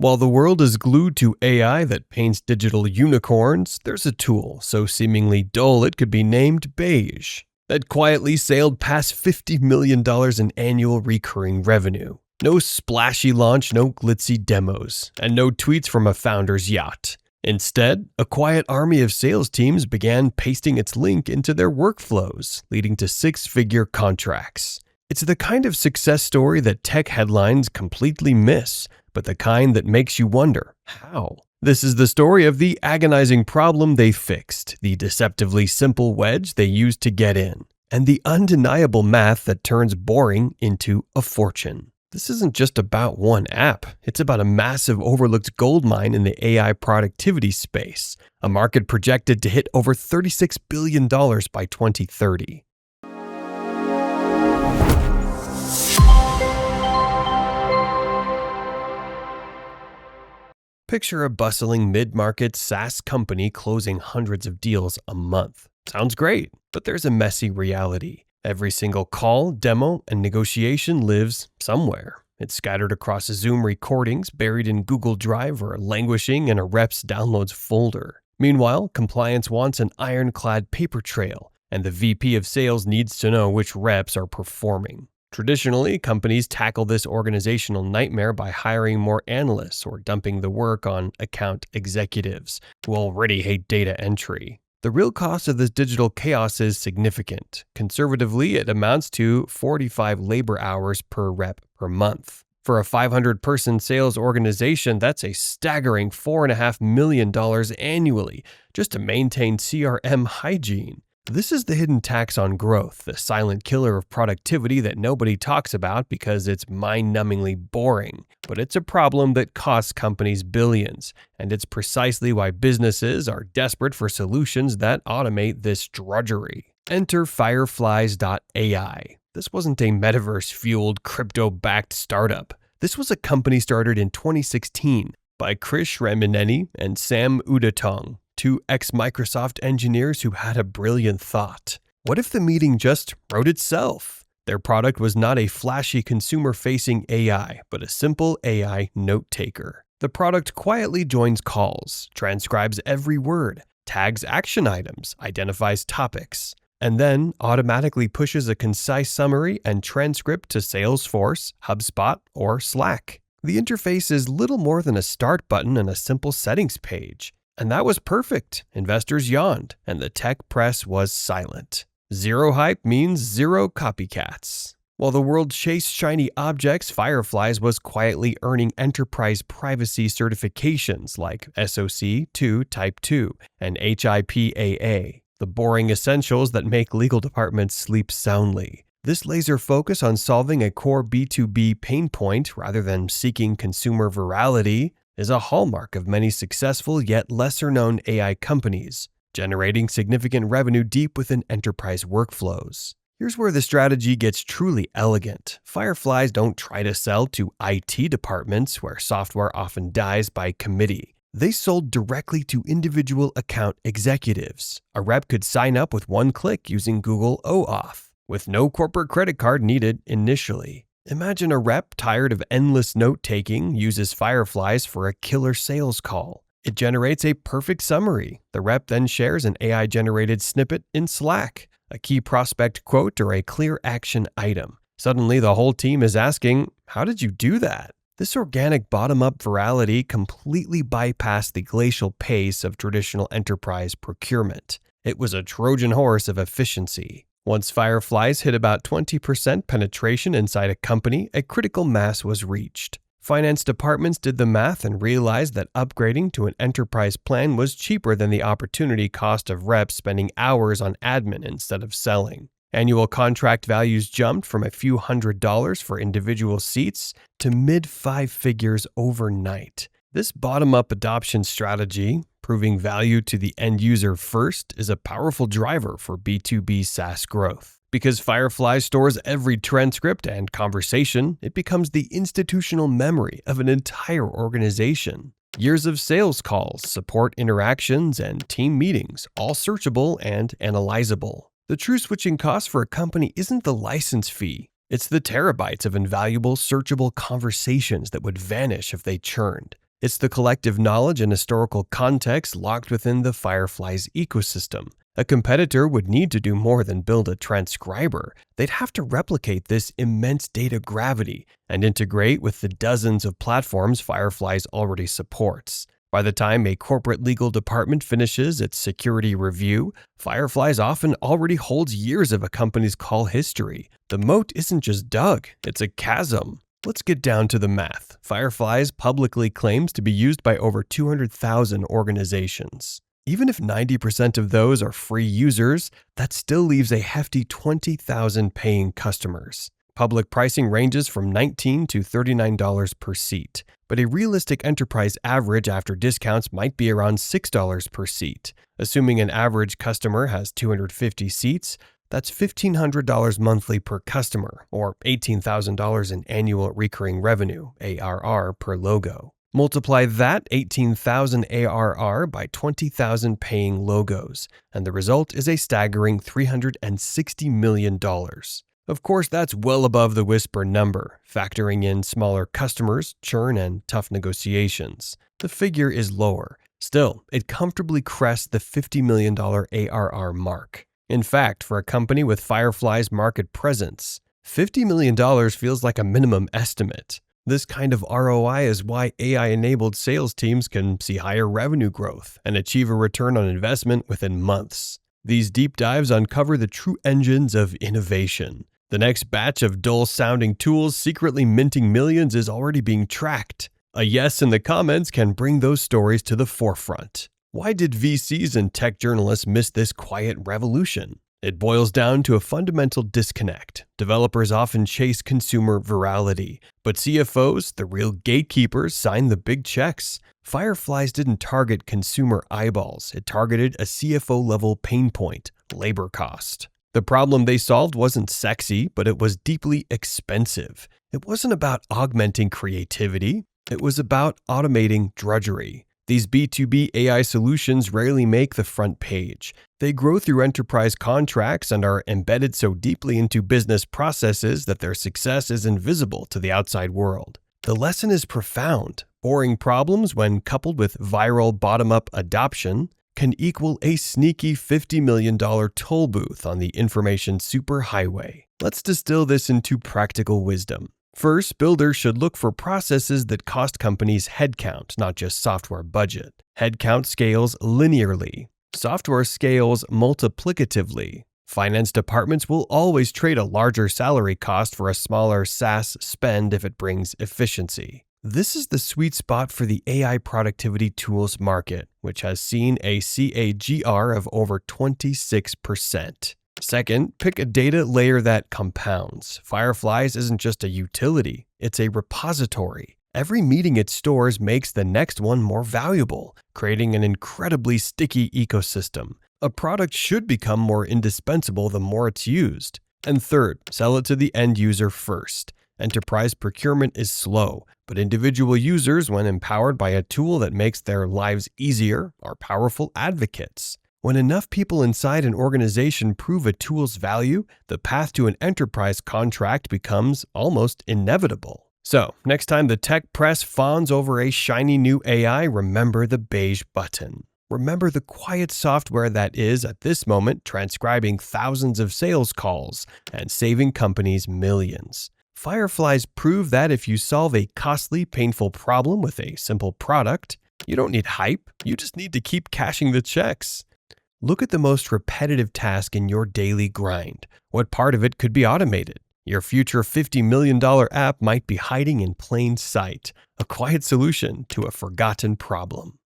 While the world is glued to AI that paints digital unicorns, there's a tool so seemingly dull it could be named beige that quietly sailed past $50 million in annual recurring revenue. No splashy launch, no glitzy demos, and no tweets from a founder's yacht. Instead, a quiet army of sales teams began pasting its link into their workflows, leading to six-figure contracts. It's the kind of success story that tech headlines completely miss, but the kind that makes you wonder, how? This is the story of the agonizing problem they fixed, the deceptively simple wedge they used to get in, and the undeniable math that turns boring into a fortune. This isn't just about one app. It's about a massive overlooked goldmine in the AI productivity space, a market projected to hit over $36 billion by 2030. Picture a bustling mid-market SaaS company closing hundreds of deals a month. Sounds great, but there's a messy reality. Every single call, demo, and negotiation lives somewhere. It's scattered across Zoom recordings, buried in Google Drive, or languishing in a rep's downloads folder. Meanwhile, compliance wants an ironclad paper trail, and the VP of sales needs to know which reps are performing. Traditionally, companies tackle this organizational nightmare by hiring more analysts or dumping the work on account executives who already hate data entry. The real cost of this digital chaos is significant. Conservatively, it amounts to 45 labor hours per rep per month. For a 500-person sales organization, that's a staggering $4.5 million annually just to maintain CRM hygiene. This is the hidden tax on growth, the silent killer of productivity that nobody talks about because it's mind-numbingly boring. But it's a problem that costs companies billions, and it's precisely why businesses are desperate for solutions that automate this drudgery. Enter Fireflies.ai. This wasn't a metaverse-fueled, crypto-backed startup. This was a company started in 2016 by Krish Ramaneni and Sam Udatong, two ex-Microsoft engineers who had a brilliant thought. What if the meeting just wrote itself? Their product was not a flashy consumer-facing AI, but a simple AI note-taker. The product quietly joins calls, transcribes every word, tags action items, identifies topics, and then automatically pushes a concise summary and transcript to Salesforce, HubSpot, or Slack. The interface is little more than a start button and a simple settings page. And that was perfect. Investors yawned, and the tech press was silent. Zero hype means zero copycats. While the world chased shiny objects, Fireflies was quietly earning enterprise privacy certifications like SOC 2 Type 2 and HIPAA, the boring essentials that make legal departments sleep soundly. This laser focus on solving a core B2B pain point rather than seeking consumer virality is a hallmark of many successful yet lesser-known AI companies, generating significant revenue deep within enterprise workflows. Here's where the strategy gets truly elegant. Fireflies don't try to sell to IT departments where software often dies by committee. They sold directly to individual account executives. A rep could sign up with one click using Google OAuth, with no corporate credit card needed initially. Imagine a rep tired of endless note-taking uses Fireflies for a killer sales call. It generates a perfect summary. The rep then shares an AI-generated snippet in Slack, a key prospect quote, or a clear action item. Suddenly, the whole team is asking, how did you do that? This organic bottom-up virality completely bypassed the glacial pace of traditional enterprise procurement. It was a Trojan horse of efficiency. Once Fireflies hit about 20% penetration inside a company, a critical mass was reached. Finance departments did the math and realized that upgrading to an enterprise plan was cheaper than the opportunity cost of reps spending hours on admin instead of selling. Annual contract values jumped from a few $100s for individual seats to mid-five figures overnight. This bottom-up adoption strategy, proving value to the end user first, is a powerful driver for B2B SaaS growth. Because Firefly stores every transcript and conversation, it becomes the institutional memory of an entire organization. Years of sales calls, support interactions, and team meetings, all searchable and analyzable. The true switching cost for a company isn't the license fee. It's the terabytes of invaluable searchable conversations that would vanish if they churned. It's the collective knowledge and historical context locked within the Fireflies ecosystem. A competitor would need to do more than build a transcriber. They'd have to replicate this immense data gravity and integrate with the dozens of platforms Fireflies already supports. By the time a corporate legal department finishes its security review, Fireflies often already holds years of a company's call history. The moat isn't just dug, it's a chasm. Let's get down to the math. Fireflies publicly claims to be used by over 200,000 organizations. Even if 90% of those are free users, that still leaves a hefty 20,000 paying customers. Public pricing ranges from $19 to $39 per seat, but a realistic enterprise average after discounts might be around $6 per seat. Assuming an average customer has 250 seats, that's $1,500 monthly per customer, or $18,000 in annual recurring revenue, ARR, per logo. Multiply that $18,000 ARR by 20,000 paying logos, and the result is a staggering $360 million. Of course, that's well above the whisper number, factoring in smaller customers, churn, and tough negotiations. The figure is lower. Still, it comfortably crests the $50 million ARR mark. In fact, for a company with Firefly's market presence, $50 million feels like a minimum estimate. This kind of ROI is why AI-enabled sales teams can see higher revenue growth and achieve a return on investment within months. These deep dives uncover the true engines of innovation. The next batch of dull-sounding tools secretly minting millions is already being tracked. A yes in the comments can bring those stories to the forefront. Why did VCs and tech journalists miss this quiet revolution? It boils down to a fundamental disconnect. Developers often chase consumer virality, but CFOs, the real gatekeepers, sign the big checks. Fireflies didn't target consumer eyeballs. It targeted a CFO-level pain point, labor cost. The problem they solved wasn't sexy, but it was deeply expensive. It wasn't about augmenting creativity. It was about automating drudgery. These B2B AI solutions rarely make the front page. They grow through enterprise contracts and are embedded so deeply into business processes that their success is invisible to the outside world. The lesson is profound. Boring problems, when coupled with viral bottom-up adoption, can equal a sneaky $50 million toll booth on the information superhighway. Let's distill this into practical wisdom. First, builders should look for processes that cost companies headcount, not just software budget. Headcount scales linearly. Software scales multiplicatively. Finance departments will always trade a larger salary cost for a smaller SaaS spend if it brings efficiency. This is the sweet spot for the AI productivity tools market, which has seen a CAGR of over 26%. Second, pick a data layer that compounds. Fireflies isn't just a utility, it's a repository. Every meeting it stores makes the next one more valuable, creating an incredibly sticky ecosystem. A product should become more indispensable the more it's used. And third, sell it to the end user first. Enterprise procurement is slow, but individual users, when empowered by a tool that makes their lives easier, are powerful advocates. When enough people inside an organization prove a tool's value, the path to an enterprise contract becomes almost inevitable. So, next time the tech press fawns over a shiny new AI, remember the beige button. Remember the quiet software that is, at this moment, transcribing thousands of sales calls and saving companies millions. Fireflies prove that if you solve a costly, painful problem with a simple product, you don't need hype, you just need to keep cashing the checks. Look at the most repetitive task in your daily grind. What part of it could be automated? Your future $50 million app might be hiding in plain sight, a quiet solution to a forgotten problem.